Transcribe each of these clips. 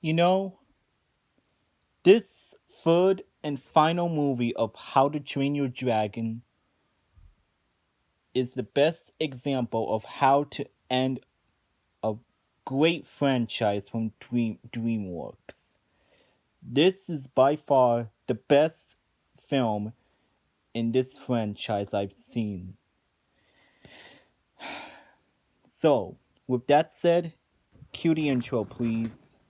You know, this third and final movie of How to Train Your Dragon is the best example of how to end a great franchise from DreamWorks. This is by far the best film in this franchise I've seen. So, with that said, cue the intro, please.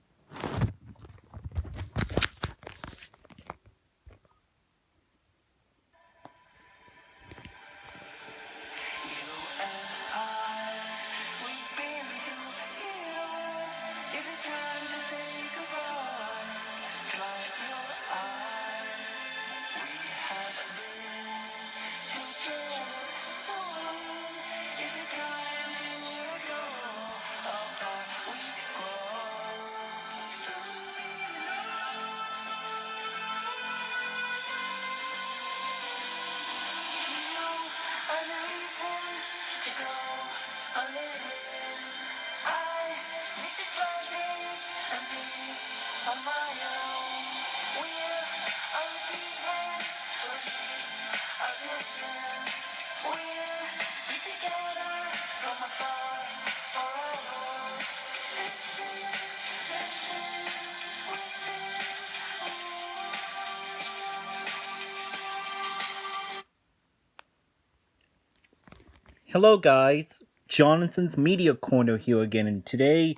Hello, guys. Jonathan's Media Corner here again, and today,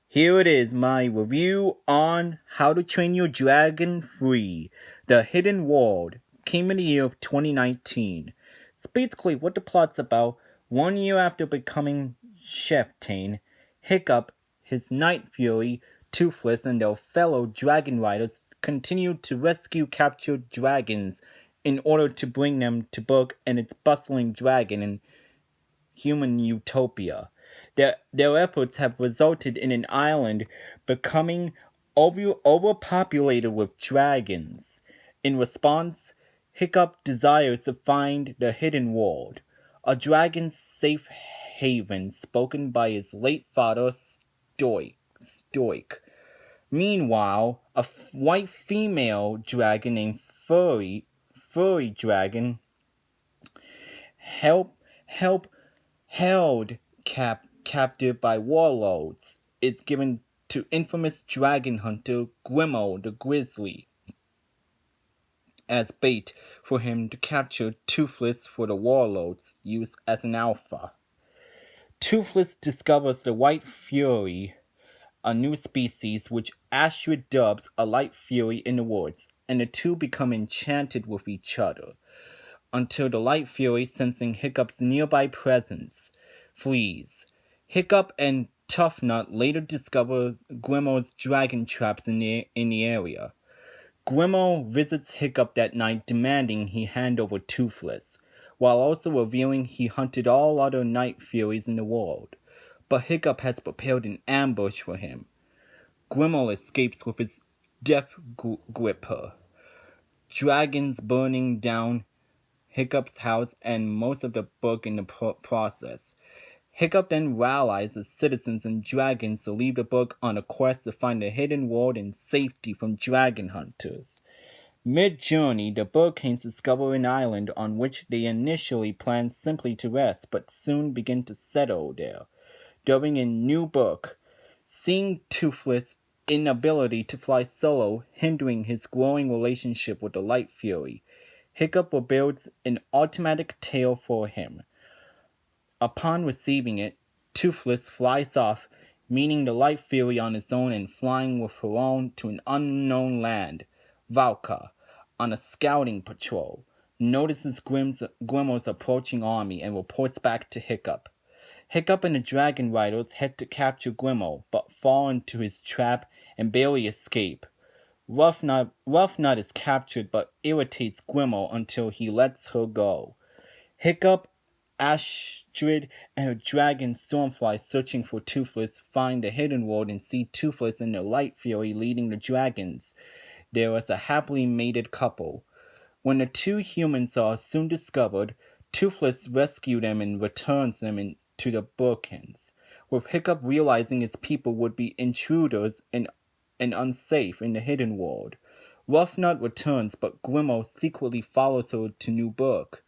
here it is my review on How to Train Your Dragon 3 The Hidden World. Came in the year of 2019. It's basically what the plot's about. 1 year after becoming Chieftain, Hiccup, his Night Fury, Toothless, and their fellow dragon riders continue to rescue captured dragons in order to bring them to Book and its bustling dragon and human utopia. Their efforts have resulted in an island becoming overpopulated with dragons. In response, Hiccup desires to find the hidden world, a dragon's safe haven spoken by his late father, Stoic. Meanwhile, a white female dragon named Furry Dragon, help held captive by warlords, is given to infamous dragon hunter Grimo the Grizzly as bait for him to capture Toothless for the warlords use as an alpha. Toothless discovers the White Fury, a new species which Astrid dubs a light fury in the woods, and the two become enchanted with each other until the Light Fury, sensing Hiccup's nearby presence, flees. Hiccup and Tough Nut later discovers Grimo's dragon traps in the area. Grimo visits Hiccup that night, demanding he hand over Toothless, while also revealing he hunted all other Night Furies in the world. But Hiccup has prepared an ambush for him. Grimo escapes with his Death Gripper. Dragons burning down Hiccup's house and most of the book in the process. Hiccup then rallies the citizens and dragons to leave the book on a quest to find the hidden world in safety from dragon hunters. Mid-journey, the Burkanes discover an island on which they initially planned simply to rest, but soon begin to settle there. During a new book, seeing Toothless' inability to fly solo hindering his growing relationship with the Light Fury, Hiccup builds an automatic tail for him. Upon receiving it, Toothless flies off, meeting the Light Fury on his own and flying with her own to an unknown land, Valka, on a scouting patrol. Notices Grimo's approaching army and reports back to Hiccup. Hiccup and the Dragon Riders head to capture Grimo, but fall into his trap and barely escape. Rough Nut is captured but irritates Grimo until he lets her go. Hiccup, Astrid, and her dragon Stormfly searching for Toothless find the hidden world and see Toothless and the Light Fury leading the dragons. There is a happily mated couple. When the two humans are soon discovered, Toothless rescues them and returns them to the Burkans, with Hiccup realizing his people would be intruders and and unsafe in the hidden world. Ruffnut returns, but Grimmauld secretly follows her to New Book.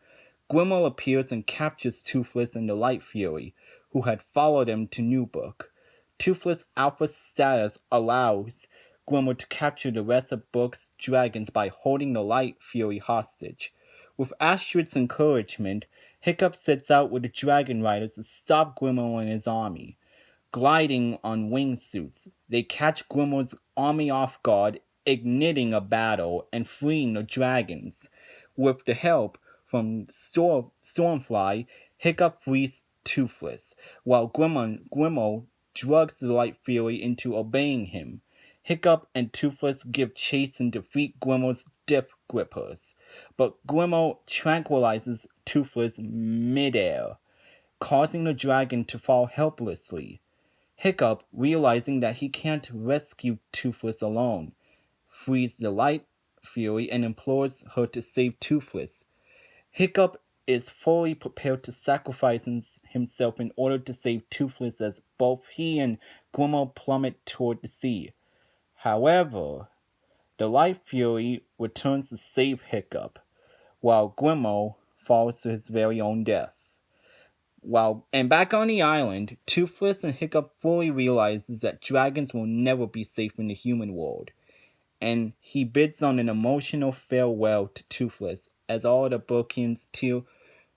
Grimmauld appears and captures Toothless and the Light Fury, who had followed him to New Book. Toothless' alpha status allows Grimmauld to capture the rest of Book's dragons by holding the Light Fury hostage. With Astrid's encouragement, Hiccup sets out with the Dragon Riders to stop Grimmauld and his army. Gliding on wingsuits, they catch Grimmaud's army off guard, igniting a battle and freeing the dragons. With the help from Stormfly, Hiccup frees Toothless, while Grimmauld drugs the Light Fury into obeying him. Hiccup and Toothless give chase and defeat Grimmaud's Death Grippers, but Grimmauld tranquilizes Toothless midair, causing the dragon to fall helplessly. Hiccup, realizing that he can't rescue Toothless alone, frees the Light Fury and implores her to save Toothless. Hiccup is fully prepared to sacrifice himself in order to save Toothless as both he and Grimmauld plummet toward the sea. However, the Light Fury returns to save Hiccup, while Grimmauld falls to his very own death. Back on the island, Toothless and Hiccup fully realizes that dragons will never be safe in the human world, and he bids on an emotional farewell to Toothless as all the Burkins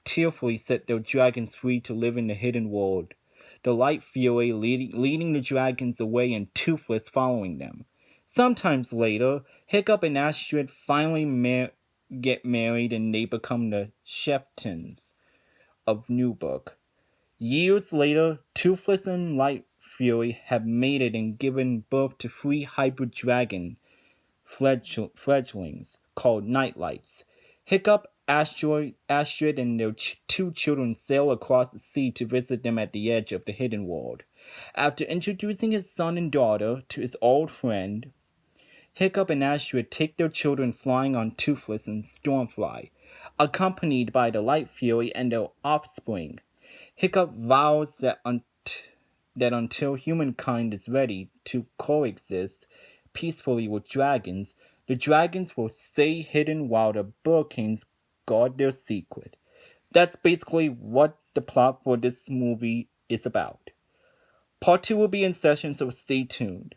tearfully set their dragons free to live in the hidden world. The Light Fury leading the dragons away and Toothless following them. Sometimes later, Hiccup and Astrid finally get married and they become the chieftains of New Book. Years later, Toothless and Light Fury have mated and given birth to 3 hybrid dragon fledglings called Nightlights. Hiccup, Astrid, and their 2 children sail across the sea to visit them at the edge of the hidden world. After introducing his son and daughter to his old friend, Hiccup and Astrid take their children flying on Toothless and Stormfly, accompanied by the Light Fury and their offspring. Hiccup vows that until humankind is ready to coexist peacefully with dragons, the dragons will stay hidden while the Burkins guard their secret. That's basically what the plot for this movie is about. Part 2 will be in session, so stay tuned.